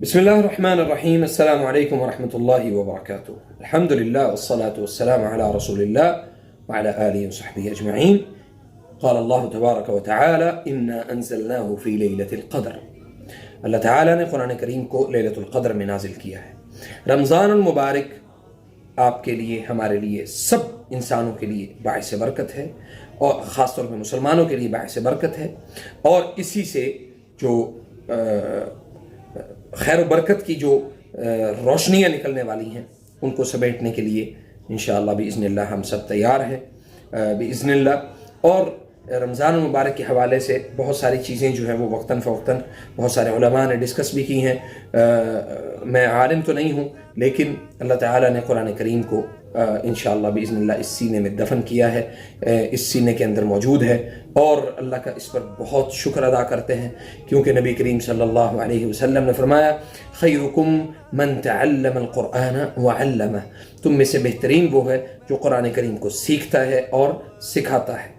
بسم الله الرحمن الرحيم. السلام عليكم ورحمة الله وبركاته. الحمد لله والصلاة والسلام على رسول الله وعلى آله وصحبه أجمعين. قال الله تبارك وتعالى إنا أنزلناه في ليلة القدر. اللہ تعالیٰ نے قرآن کریم کو لیلۃ القدر میں نازل کیا ہے۔ رمضان المبارک آپ کے لیے، ہمارے لیے، سب انسانوں کے لیے باعث برکت ہے، اور خاص طور پہ مسلمانوں کے لیے باعث برکت ہے، اور اسی سے جو خیر و برکت کی جو روشنیاں نکلنے والی ہیں ان کو سمیٹنے کے لیے انشاءاللہ بإذن اللہ ہم سب تیار ہیں بإذن اللہ۔ اور رمضان المبارک کے حوالے سے بہت ساری چیزیں جو ہیں وہ وقتاً فوقتاً بہت سارے علماء نے ڈسکس بھی کی ہیں۔ میں عالم تو نہیں ہوں، لیکن اللہ تعالیٰ نے قرآن کریم کو انشاءاللہ بإذن اللہ اس سینے میں دفن کیا ہے، اس سینے کے اندر موجود ہے، اور اللہ کا اس پر بہت شکر ادا کرتے ہیں، کیونکہ نبی کریم صلی اللہ علیہ وسلم نے فرمایا خیرکم من تعلم القرآن وعلمہ، تم میں سے بہترین وہ ہے جو قرآن کریم کو سیکھتا ہے اور سکھاتا ہے۔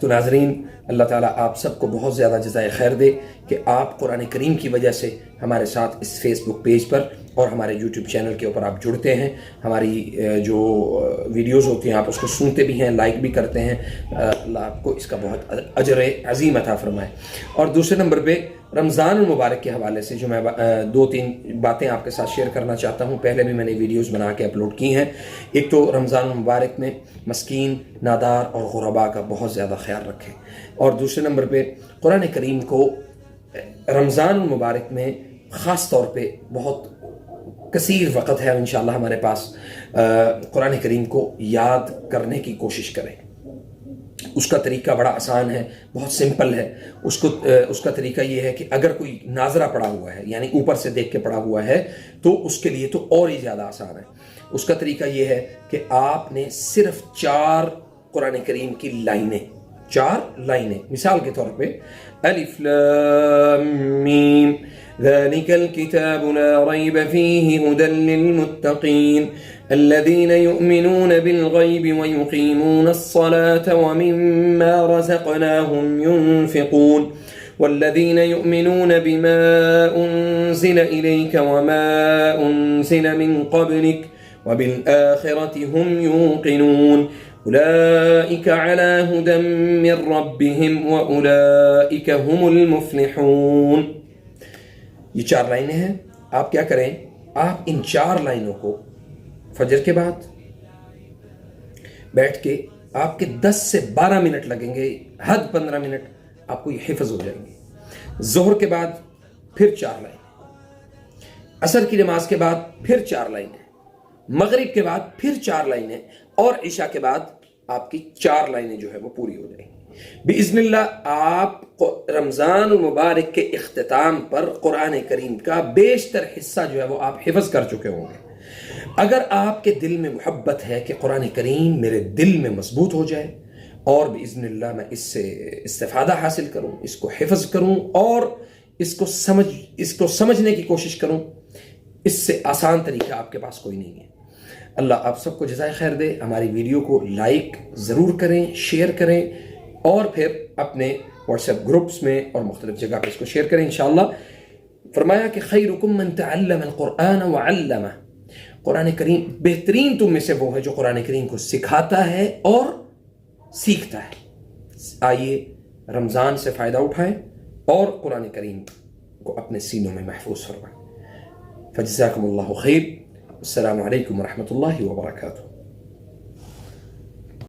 تو ناظرین، اللہ تعالیٰ آپ سب کو بہت زیادہ جزائے خیر دے کہ آپ قرآن کریم کی وجہ سے ہمارے ساتھ اس فیس بک پیج پر اور ہمارے یوٹیوب چینل کے اوپر آپ جڑتے ہیں، ہماری جو ویڈیوز ہوتی ہیں آپ اس کو سنتے بھی ہیں، لائک بھی کرتے ہیں۔ اللہ آپ کو اس کا بہت اجر عظیم عطا فرمائے۔ اور دوسرے نمبر پہ رمضان المبارک کے حوالے سے جو میں دو تین باتیں آپ کے ساتھ شیئر کرنا چاہتا ہوں، پہلے بھی میں نے ویڈیوز بنا کے اپلوڈ کی ہیں۔ ایک تو رمضان المبارک میں مسکین، نادار اور غرباء کا بہت زیادہ خیال رکھیں، اور دوسرے نمبر پہ قرآن کریم کو رمضان المبارک میں خاص طور پہ بہت کثیر وقت ہے انشاءاللہ ہمارے پاس، قرآن کریم کو یاد کرنے کی کوشش کریں۔ اس کا طریقہ بڑا آسان ہے، بہت سمپل ہے۔ اس کا طریقہ یہ ہے کہ اگر کوئی ناظرہ پڑھا ہوا ہے، یعنی اوپر سے دیکھ کے پڑھا ہوا ہے، تو اس کے لیے تو اور ہی زیادہ آسان ہے۔ اس کا طریقہ یہ ہے کہ آپ نے صرف 4 قرآن کریم کی لائنیں، 4 لائنیں، مثال کے طور پہ الف لام میم ذلك الكتاب لا ريب فيه هدى للمتقين الذين يؤمنون بالغيب ويقيمون الصلاة ومما رزقناهم ينفقون والذين يؤمنون بما أنزل إليك وما أنزل من قبلك وبالآخرة هم يوقنون أولئك على هدى من ربهم وأولئك هم المفلحون۔ یہ 4 لائنیں ہیں۔ آپ کیا کریں، آپ ان 4 لائنوں کو فجر کے بعد بیٹھ کے، آپ کے 10 سے 12 منٹ لگیں گے، حد 15 منٹ آپ کو یہ حفظ ہو جائیں گے۔ ظہر کے بعد پھر 4 لائنیں، عصر کی نماز کے بعد پھر 4 لائنیں، مغرب کے بعد پھر 4 لائنیں، اور عشاء کے بعد آپ کی 4 لائنیں جو ہے وہ پوری ہو جائیں گی بإذن اللہ۔ آپ رمضان المبارک کے اختتام پر قرآن کریم کا بیشتر حصہ جو ہے وہ آپ حفظ کر چکے ہوں گے۔ اگر آپ کے دل میں محبت ہے کہ قرآن کریم میرے دل میں مضبوط ہو جائے اور بإذن اللہ میں اس سے استفادہ حاصل کروں، اس کو حفظ کروں اور اس کو سمجھنے کی کوشش کروں، اس سے آسان طریقہ آپ کے پاس کوئی نہیں ہے۔ اللہ آپ سب کو جزائے خیر دے۔ ہماری ویڈیو کو لائک ضرور کریں، شیئر کریں، اور پھر اپنے واٹس ایپ گروپس میں اور مختلف جگہ پہ اس کو شیئر کریں انشاءاللہ۔ فرمایا کہ خیرکم من تعلم القرآن وعلمہ، قرآن کریم بہترین تم میں سے وہ ہے جو قرآن کریم کو سکھاتا ہے اور سیکھتا ہے۔ آئیے رمضان سے فائدہ اٹھائیں اور قرآن کریم کو اپنے سینوں میں محفوظ فرمائیں۔ فجزاکم اللہ خیر۔ السلام علیکم ورحمۃ اللہ وبرکاتہ۔